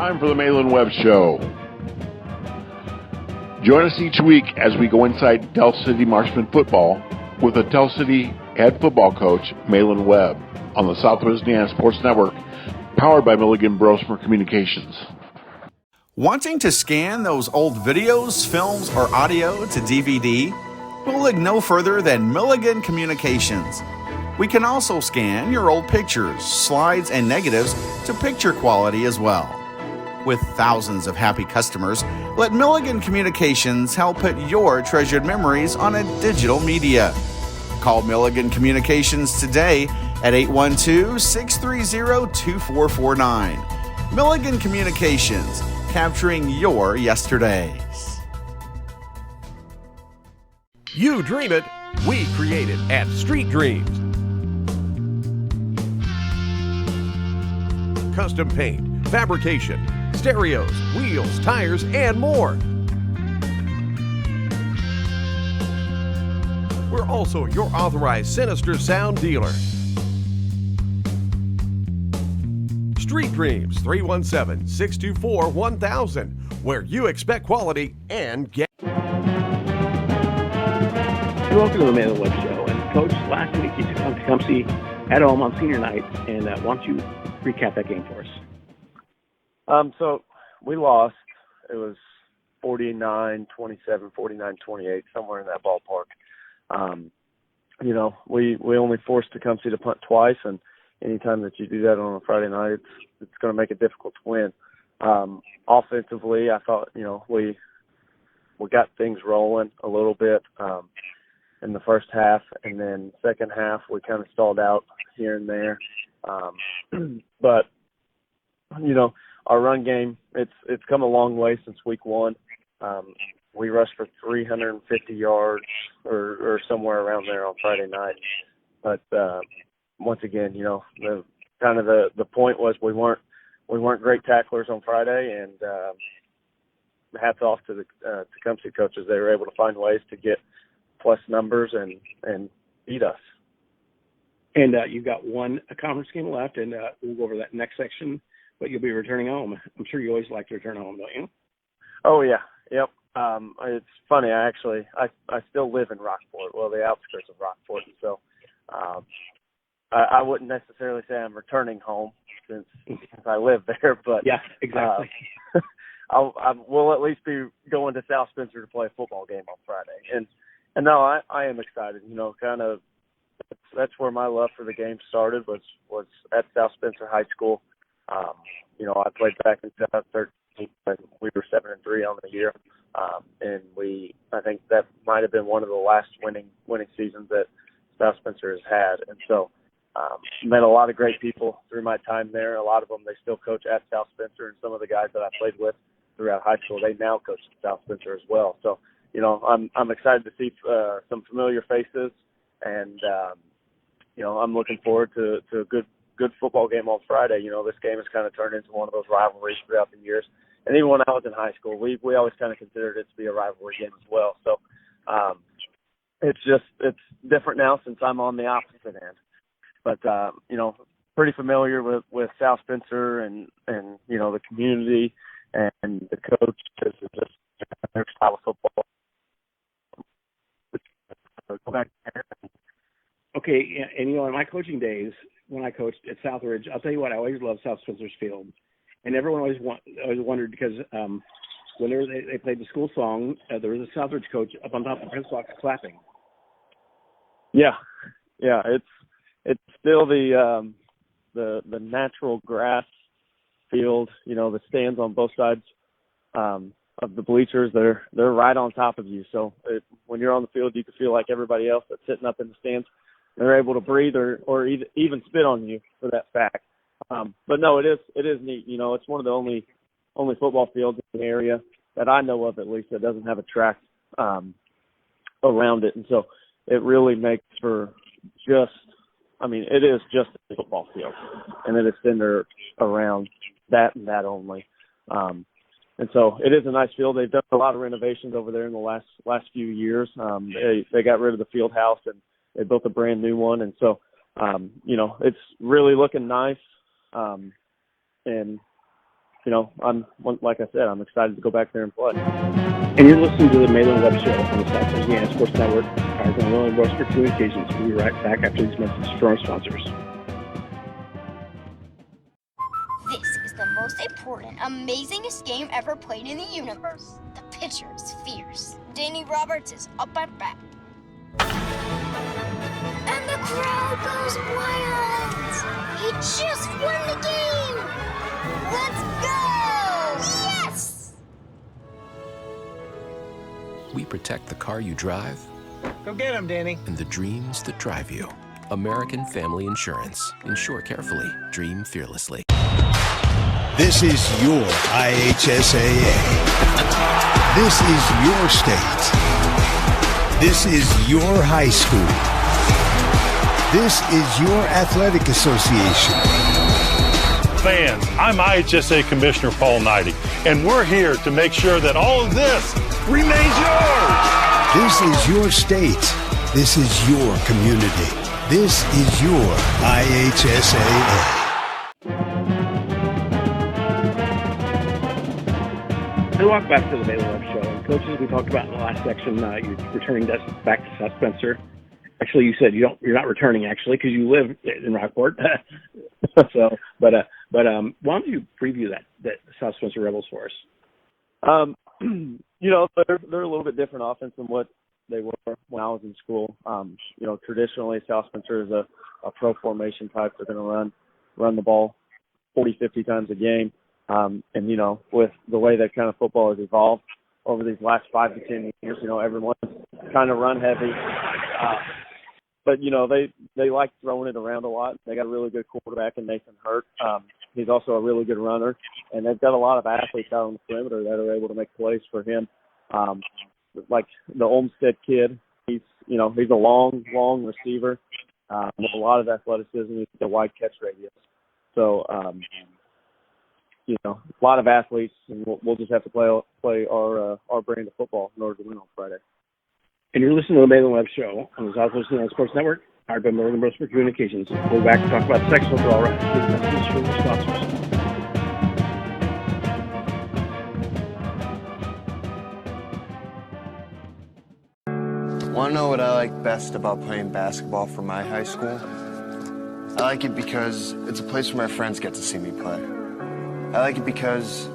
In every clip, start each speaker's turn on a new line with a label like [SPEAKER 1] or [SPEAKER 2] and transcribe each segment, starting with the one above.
[SPEAKER 1] time for the Malin Webb Show. Join us each week as we go inside Del City Marshman football with the Del City head football coach, Malin Webb, on the Southwest Indiana Sports Network, powered by Milligan Brosmer Communications.
[SPEAKER 2] Wanting to scan those old videos, films, or audio to DVD? We'll look no further than Milligan Communications. We can also scan your old pictures, slides, and negatives to picture quality as well. With thousands of happy customers, let Milligan Communications help put your treasured memories on a digital media. Call Milligan Communications today at 812-630-2449. Milligan Communications, capturing your yesterdays.
[SPEAKER 3] You dream it, we create it at Street Dreams. Custom paint, fabrication, stereos, wheels, tires, and more. We're also your authorized Sinister Sound dealer. Street Dreams, 317-624-1000, where you expect quality and get.
[SPEAKER 4] Welcome to the Malin Webb Show. And Coach, last week you took on Tecumseh at home on senior night, and why don't you recap that game for us?
[SPEAKER 5] So we lost. It was 49-27, 49-28, somewhere in that ballpark. We only forced Tecumseh to punt twice, and anytime that you do that on a Friday night, it's going to make it difficult to win. Offensively, I thought, we got things rolling a little bit in the first half, and then second half we kind of stalled out here and there. But our run game, it's come a long way since week one. We rushed for 350 yards or somewhere around there on Friday night. But once again, the point was we weren't great tacklers on Friday, and hats off to the Tecumseh coaches. They were able to find ways to get plus numbers and beat us.
[SPEAKER 4] And you've got a conference game left, and we'll go over that next section. But you'll be returning home. I'm sure you always like to return home, don't you?
[SPEAKER 5] Oh yeah, yep. It's funny. I still live in Rockport. Well, the outskirts of Rockport, and so I wouldn't necessarily say I'm returning home since I live there. But
[SPEAKER 4] yeah, exactly.
[SPEAKER 5] we'll at least be going to South Spencer to play a football game on Friday, and no, I am excited. That's where my love for the game started was at South Spencer High School. I played back in 2013 when we were 7-3 on the year, and I think that might have been one of the last winning seasons that South Spencer has had. And so, met a lot of great people through my time there. A lot of them they still coach at South Spencer, and some of the guys that I played with throughout high school they now coach at South Spencer as well. So, I'm excited to see some familiar faces, and I'm looking forward to a good football game on Friday. This game has kind of turned into one of those rivalries throughout the years. And even when I was in high school, we always kind of considered it to be a rivalry game as well. So it's different now since I'm on the opposite end. But, pretty familiar with South Spencer and the community and the coaches and just their style of football. Go back there.
[SPEAKER 4] Okay, and in my coaching days, when I coached at Southridge, I'll tell you what, I always loved South Spencer's field. And everyone always wondered because whenever they played the school song, there was a Southridge coach up on top of the press box clapping.
[SPEAKER 5] Yeah, it's still the natural grass field. The stands on both sides of the bleachers, they're right on top of you. So when you're on the field, you can feel like everybody else that's sitting up in the stands. They're able to breathe or even spit on you for that fact. But no, it is neat. It's one of the only football fields in the area that I know of, at least, that doesn't have a track around it. And so it really makes for it is just a football field, and then it's centered around that and that only. And so it is a nice field. They've done a lot of renovations over there in the last few years. They got rid of the field house and they built a brand new one. And so, it's really looking nice. And like I said, I'm excited to go back there and play.
[SPEAKER 4] And you're listening to the Malin Webb Show on the South Louisiana Sports Network, powered by Malin Webb Communications. We'll be right back after these messages from our sponsors.
[SPEAKER 6] This is the most important, amazingest game ever played in the universe. The pitcher is fierce. Danny Roberts is up at bat. And the crowd goes wild. He just won the game. Let's go! Yes!
[SPEAKER 7] We protect the car you drive.
[SPEAKER 8] Go get him, Danny.
[SPEAKER 7] And the dreams that drive you. American Family Insurance. Insure carefully. Dream fearlessly.
[SPEAKER 9] This is your IHSAA. This is your state. This is your high school. This is your athletic association.
[SPEAKER 10] Fans, I'm IHSA Commissioner Paul Knighty, and we're here to make sure that all of this remains yours.
[SPEAKER 9] This is your state. This is your community. This is your IHSAA.
[SPEAKER 4] And welcome back to the Malin Webb Show. And coaches, we talked about in the last section, you're returning back to South Spencer. Actually, you said you're not returning actually because you live in Rockport. So, but why don't you preview that South Spencer Rebels for us?
[SPEAKER 5] They're a little bit different offense than what they were when I was in school. Traditionally South Spencer is a pro formation type. They're going to run the ball 40, 50 times a game. With the way that kind of football has evolved over these last 5 to 10 years, everyone's kind of run heavy. But they like throwing it around a lot. They got a really good quarterback in Nathan Hurt. He's also a really good runner, and they've got a lot of athletes out on the perimeter that are able to make plays for him. Like the Olmsted kid, he's a long receiver with a lot of athleticism. He's got a wide catch radius. So, a lot of athletes, and we'll just have to play our brand of football in order to win on Friday.
[SPEAKER 4] And you're listening to the Malin Webb Show on the South Louisiana Sports Network, powered by Malin Webb Communications. We'll be back to talk about sectional draw right after these messages from the sponsors.
[SPEAKER 11] Want to know what I like best about playing basketball for my high school? I like it because it's a place where my friends get to see me play. I like it because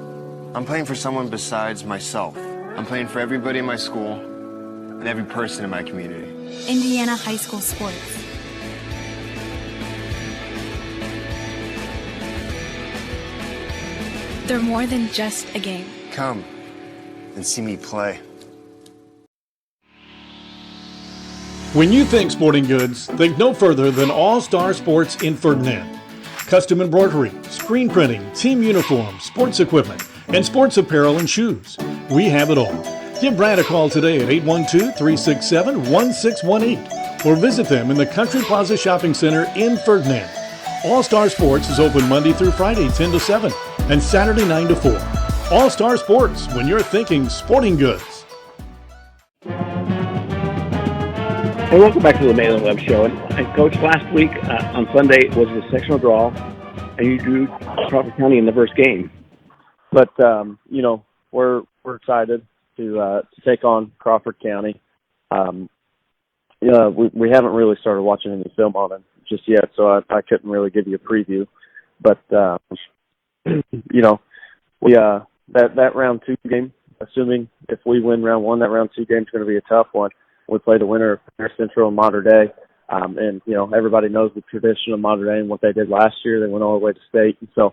[SPEAKER 11] I'm playing for someone besides myself. I'm playing for everybody in my school and every person in my community.
[SPEAKER 12] Indiana high school sports. They're more than just a game.
[SPEAKER 11] Come and see me play.
[SPEAKER 13] When you think sporting goods, think no further than All Star Sports in Ferdinand. Custom embroidery, screen printing, team uniforms, sports equipment, and sports apparel and shoes. We have it all. Give Brad a call today at 812-367-1618 or visit them in the Country Plaza Shopping Center in Ferdinand. All Star Sports is open Monday through Friday 10 to 7 and Saturday 9 to 4. All Star Sports, when you're thinking sporting goods.
[SPEAKER 4] And welcome back to the Malin Webb Show. And Coach, last week on Sunday was the sectional draw, and you drew Crawford County in the first game.
[SPEAKER 5] But we're excited to take on Crawford County. We haven't really started watching any film on it just yet, so I couldn't really give you a preview. But that round 2 game, assuming if we win round 1, that round 2 game is going to be a tough one. We play the winner of Fair Central and Mater Dei. And everybody knows the tradition of Mater Dei and what they did last year. They went all the way to state. And so,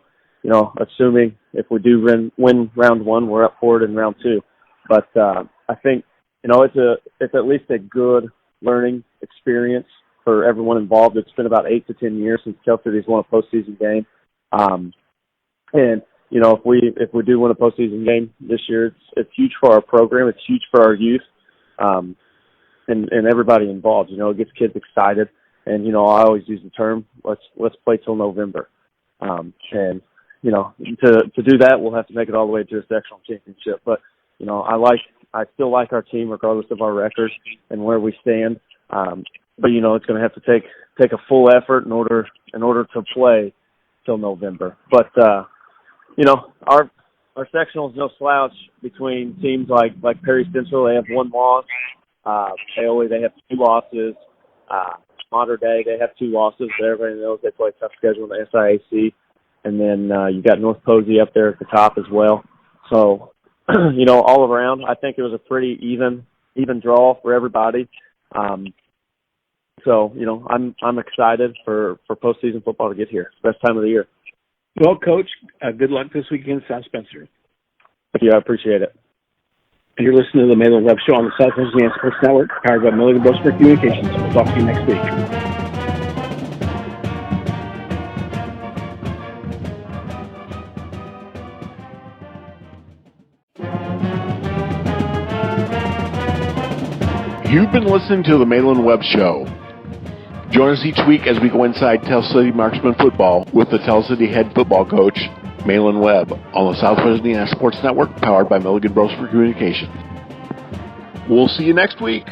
[SPEAKER 5] assuming if we do win round 1, we're up for it in round 2. But I think, it's at least a good learning experience for everyone involved. It's been about 8 to 10 years since Cal City's won a postseason game. If we do win a postseason game this year, it's huge for our program. It's huge for our youth. And everybody involved, it gets kids excited. And, I always use the term, let's play till November. To do that, we'll have to make it all the way to a sectional championship. But, I still like our team regardless of our record and where we stand. But, it's going to have to take a full effort in order to play till November. But, our sectional's no slouch between teams like Perry Central. They have one loss. They have 2 losses. Mater Dei, they have 2 losses, but everybody knows they play a tough schedule in the SIAC. And then you got North Posey up there at the top as well. So, all around, I think it was a pretty even draw for everybody. So, I'm excited for postseason football to get here. It's the best time of the year.
[SPEAKER 4] Well, Coach, good luck this week against South Spencer.
[SPEAKER 5] Thank you. I appreciate it.
[SPEAKER 4] And you're listening to the Malin Webb Show on the Southwest Indiana Sports Network, powered by Malin Communications. We'll talk to you next week.
[SPEAKER 1] You've been listening to the Malin Webb Show. Join us each week as we go inside Tell City Marksman football with the Tell City head football coach, Malin Webb, on the Southwest Indiana Sports Network, powered by Milligan Brosper Communications. We'll see you next week.